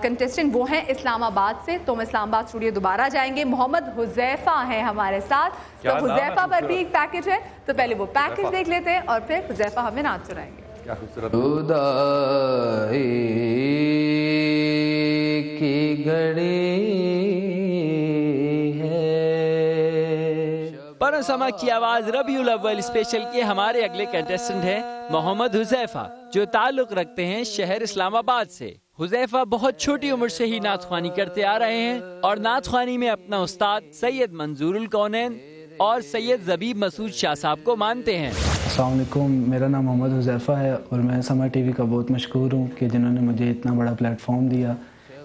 Contestant وہ ہیں اسلام آباد سے. تو ہم اسلام آباد اسٹوڈیو دوبارہ جائیں گے. محمد حذیفہ ہیں ہمارے ساتھ. تو حذیفہ پر بھی ایک پیکج ہے, تو پہلے وہ پیکج دیکھ لیتے ہیں اور پھر حذیفہ ہمیں نعت سنائیں گے. کیا خوبصورت کی گھڑی ہے. پرن سما کی آواز ربیع الاول اسپیشل کے ہمارے اگلے کنٹیسٹنٹ ہیں محمد حذیفہ, جو تعلق رکھتے ہیں شہر اسلام آباد سے. حذیفہ بہت چھوٹی عمر سے ہی نعت خوانی کرتے آ رہے ہیں اور نعت خوانی میں اپنا استاد سید منظور الکونین اور سید زبیب مسعود شاہ صاحب کو مانتے ہیں. السلام علیکم, میرا نام محمد حذیفہ ہے اور میں سما ٹی وی کا بہت مشکور ہوں کہ جنہوں نے مجھے اتنا بڑا پلیٹ فارم دیا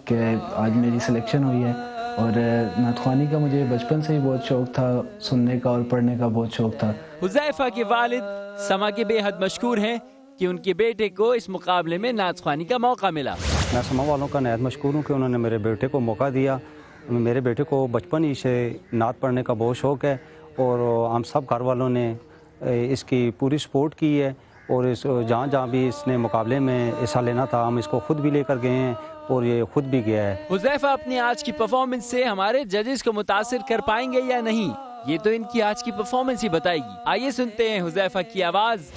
کہ آج میری سلیکشن ہوئی ہے. اور نعت خوانی کا مجھے بچپن سے ہی بہت شوق تھا, سننے کا اور پڑھنے کا بہت شوق تھا. حذیفہ کے والد سما کے بے حد مشکور ہیں کہ ان کے بیٹے کو اس مقابلے میں نعت خوانی کا موقع ملا. میں سما والوں کا نہایت مشکور ہوں کہ انہوں نے میرے بیٹے کو موقع دیا. میرے بیٹے کو بچپن ہی سے نعت پڑھنے کا بہت شوق ہے اور ہم سب گھر والوں نے اس کی پوری سپورٹ کی ہے. اور جہاں جہاں بھی اس نے مقابلے میں حصہ لینا تھا ہم اس کو خود بھی لے کر گئے ہیں اور یہ خود بھی گیا ہے. حذیفہ اپنی آج کی پرفارمنس سے ہمارے ججز کو متاثر کر پائیں گے یا نہیں, یہ تو ان کی آج کی پرفارمنس ہی بتائے گی. آئیے سنتے ہیں حذیفہ کی آواز.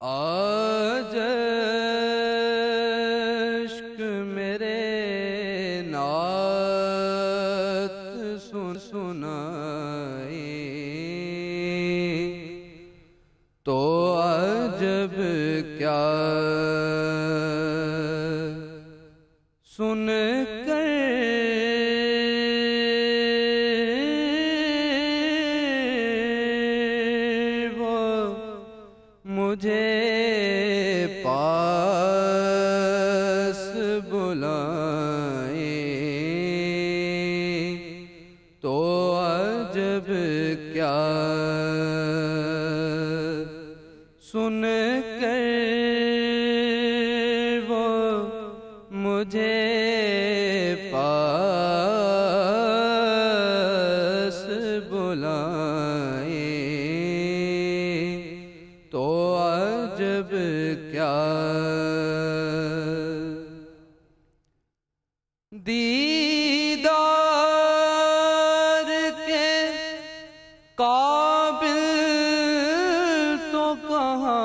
آج عشق میرے نعت سنائے تو عجب کیا سن کر وہ مجھے پاس بلائیں تو عجب کیا سن کر وہ مجھے پاس بلائیں تو عجب کیا دیدار کے قابل تو کہاں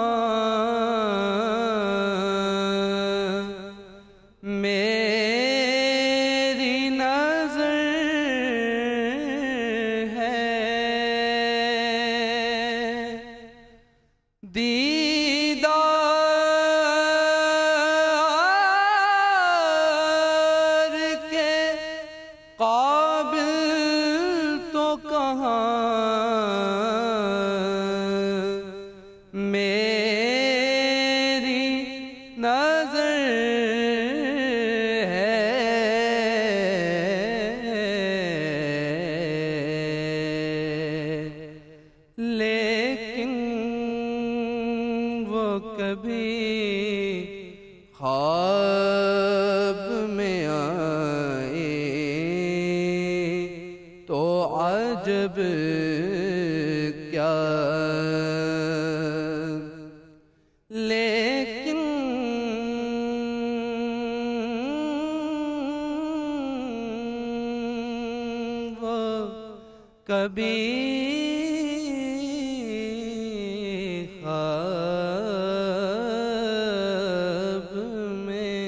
میری نظر ہے دیدار کے قابل تو کہاں میری نظر ہے لیکن وہ کبھی خواب میں آئے تو عجب کیا لیکن وہ کبھی خواب میں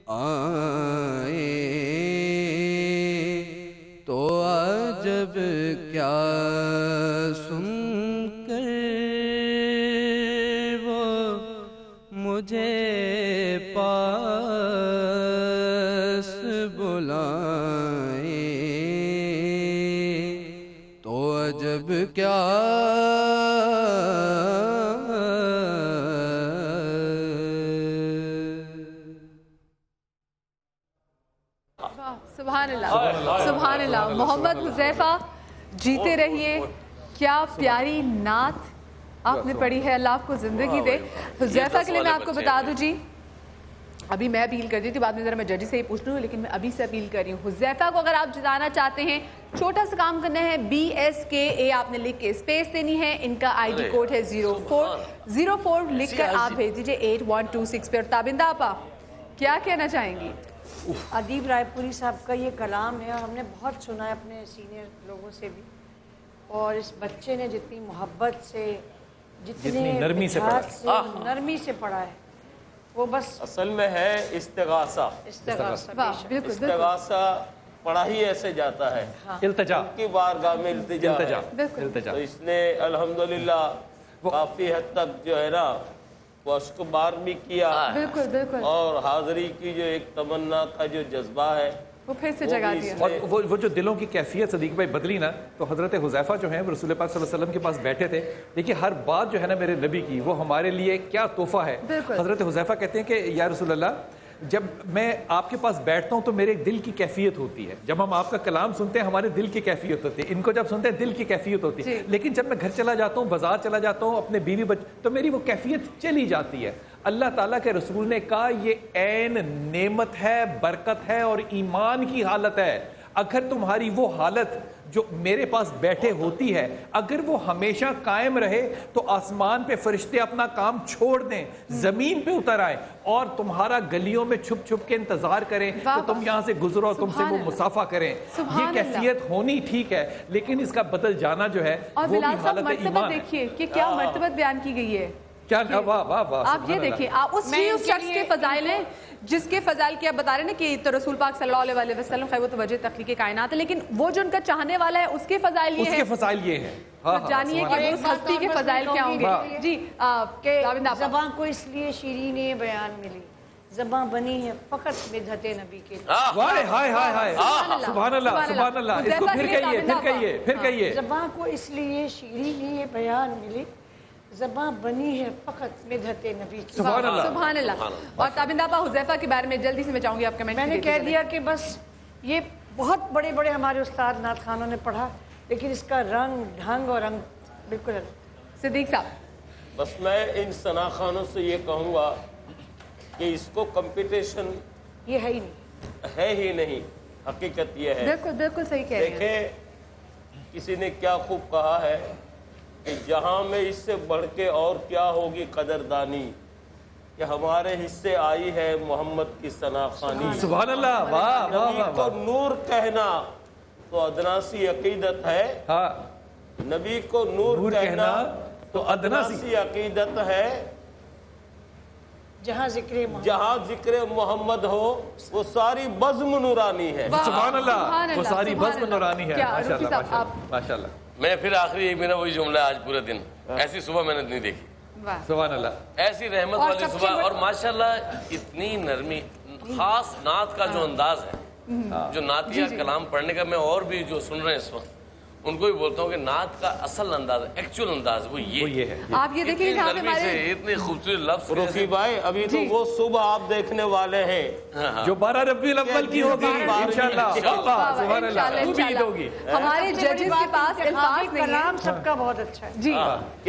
آئے تو عجب کیا سن کر مجھے پاس بلائیں تو عجب کیا سبحان اللہ سبحان اللہ. محمد حذیفہ جیتے رہیے. کیا پیاری نعت آپ نے پڑھی ہے, اللہ آپ کو زندگی دے. حذیفہ کے لیے میں آپ کو بتا دوں جی, ابھی میں اپیل کر دی تھی, بعد میں ذرا میں ججی سے ہی پوچھ لوں, لیکن میں ابھی سے اپیل کر رہی ہوں. حذیفہ کو اگر آپ جتانا چاہتے ہیں, چھوٹا سا کام کرنا ہے, BSKA آپ نے لکھ کے اسپیس دینی ہے. ان کا ID کوڈ ہے 0404 لکھ کر آپ بھیج دیجئے 8126 پہ. اور تابندہ آپا کیا کہنا چاہیں گی؟ ادیب رائے پوری صاحب کا یہ کلام ہے, اور ہم نے بہت سنا ہے اپنے سینئر لوگوں سے بھی, اور اس بچے نے جتنی محبت سے, جتنی نرمی سے پڑھا ہے, وہ بس اصل میں ہے استغاثہ. استغاثہ پڑھا ہی ایسے جاتا ہے, التجا کی بارگاہ میں التجا ہے. تو اس نے الحمدللہ کافی حد تک جو ہے نا وہ اس کو بار بھی کیا, اور حاضری کی جو ایک تمنا کا جو جذبہ ہے وہ پھر سے جگا دیا. اور وہ جو دلوں کی کیفیت صدیق بھائی بدلی نا, تو حضرت حذیفہ جو ہیں وہ رسول پاک صلی اللہ علیہ وسلم کے پاس بیٹھے تھے. دیکھیے ہر بات جو ہے نا میرے نبی کی, وہ ہمارے لیے کیا تحفہ ہے. حضرت حذیفہ کہتے ہیں کہ یا رسول اللہ, جب میں آپ کے پاس بیٹھتا ہوں تو میرے دل کی کیفیت ہوتی ہے, جب ہم آپ کا کلام سنتے ہیں ہمارے دل کی کیفیت ہوتی ہے, ان کو جب سنتے ہیں دل کی کیفیت ہوتی ہے, لیکن جب میں گھر چلا جاتا ہوں, بازار چلا جاتا ہوں, اپنے بیوی بچے, تو میری وہ کیفیت چلی جاتی ہے. اللہ تعالیٰ کے رسول نے کہا یہ عین نعمت ہے, برکت ہے اور ایمان کی حالت ہے. اگر تمہاری وہ حالت جو میرے پاس بیٹھے ہوتی ہے, اگر وہ ہمیشہ قائم رہے, تو آسمان پہ فرشتے اپنا کام چھوڑ دیں, زمین پہ اتر آئیں, اور تمہارا گلیوں میں چھپ چھپ کے انتظار کریں کہ تم یہاں سے گزرو, تم سے وہ مصافحہ کریں. یہ کیفیت ہونی ٹھیک ہے, لیکن اس کا بدل جانا جو ہے وہ بھی حالت ایمان ہے. دیکھیے کہ کیا مرتبت بیان کی گئی ہے. آپ یہ دیکھیں, آپ اس شخص کے فضائل ہیں جس کے فضائل کی آپ بتا رہے ہیں کہ تو رسول پاک صلی اللہ علیہ وسلم خیر و توجہ تخلیق کائنات ہے, لیکن وہ جو ان کا چاہنے والا ہے اس کے فضائل یہ ہیں. اس کے فضائل یہ ہیں. جانیے کہ اس ہستی کے فضائل کیا ہوں گے. جی زباں کو اس لیے شیرین بیان ملی, زباں بنی ہے فقط مدحت نبی کے لیے. سبحان اللہ سبحان اللہ. اس کو پھر کہیے. زباں کو اس لیے شیرین بیان ملی, زباں بنی ہے فقط مدحت نبی کی. سبحان اللہ. اور تابندہ آپا حذیفہ کے بارے میں جلدی سے میں چاہوں گی آپ کمنٹ. میں نے کہہ دیا کہ بس یہ بہت بڑے بڑے ہمارے استاد نعت خانوں نے پڑھا, لیکن اس کا رنگ ڈھنگ اور رنگ بالکل الگ. صدیق صاحب بس میں ان ثنا خانوں سے یہ کہوں گا کہ اس کو کمپٹیشن یہ ہے ہی نہیں. حقیقت یہ ہے, بالکل صحیح کہہ رہے ہیں. دیکھیں کسی نے کیا خوب کہا ہے کہ جہاں میں اس سے بڑھ کے اور کیا ہوگی قدردانی, کہ ہمارے حصے آئی ہے محمد کی ثنا خوانی. سبحان اللہ. نبی کو نور کہنا تو ادنا سی عقیدت ہے, نبی کو نور کہنا تو ادنا سی عقیدت ہے. جہاں ذکر محمد ہو وہ ساری بزم نورانی ہے. سبحان اللہ. وہ ساری بزم نورانی ہے. ماشاء اللہ. میں پھر آخری میرا وہی جملہ ہے, آج پورے دن ایسی صبح میں نے نہیں دیکھی. سبحان اللہ. ایسی رحمت والی صبح, اور ماشاءاللہ اتنی نرمی, خاص نعت کا جو انداز ہے, جو نعتیہ کلام پڑھنے کا, میں اور بھی جو سن رہے ہیں اس وقت ان کو بھی بولتا ہوں کہ نعت کا اصل انداز, ایکچول انداز وہ یہ ہے. آپ یہ دیکھیں اتنے خوبصورت لفظ. رفیع بھائی ابھی تو وہ صبح آپ دیکھنے والے ہیں جو 12 ربیع الاول کی ہوگی انشاءاللہ. سبحان اللہ. امید ہوگی. ہمارے ججز کے پاس الفاظ نہیں کلام سب کا بہت اچھا ہے. جی,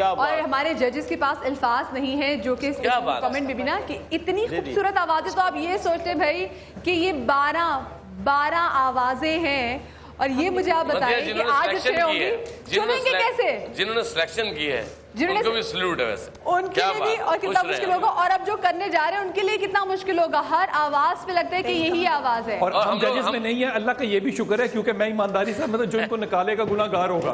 اور ہمارے ججز کے پاس الفاظ نہیں ہیں جو کہ کمنٹ میں بھی نا کہ اتنی خوبصورت آوازیں. تو آپ یہ سوچتے بھائی کہ یہ 12 آوازیں ہیں, اور یہ مجھے آپ بتائیں کہ آج شے ہوں گی, چنیں گے کیسے؟ جنہوں نے سلیکشن کی ہے ان کو بھی سلیوٹ ہے. ویسے ان کے لیے بھی اور کتنا مشکل ہوگا, اور اب جو کرنے جا رہے ہیں ان کے لیے کتنا مشکل ہوگا. ہر آواز پہ لگتا ہے کہ یہی آواز ہے. اور ہم ججز میں نہیں ہے, اللہ کا یہ بھی شکر ہے, کیونکہ میں ایمانداری سے مطلب جو ان کو نکالے گا گناہ گار ہوگا.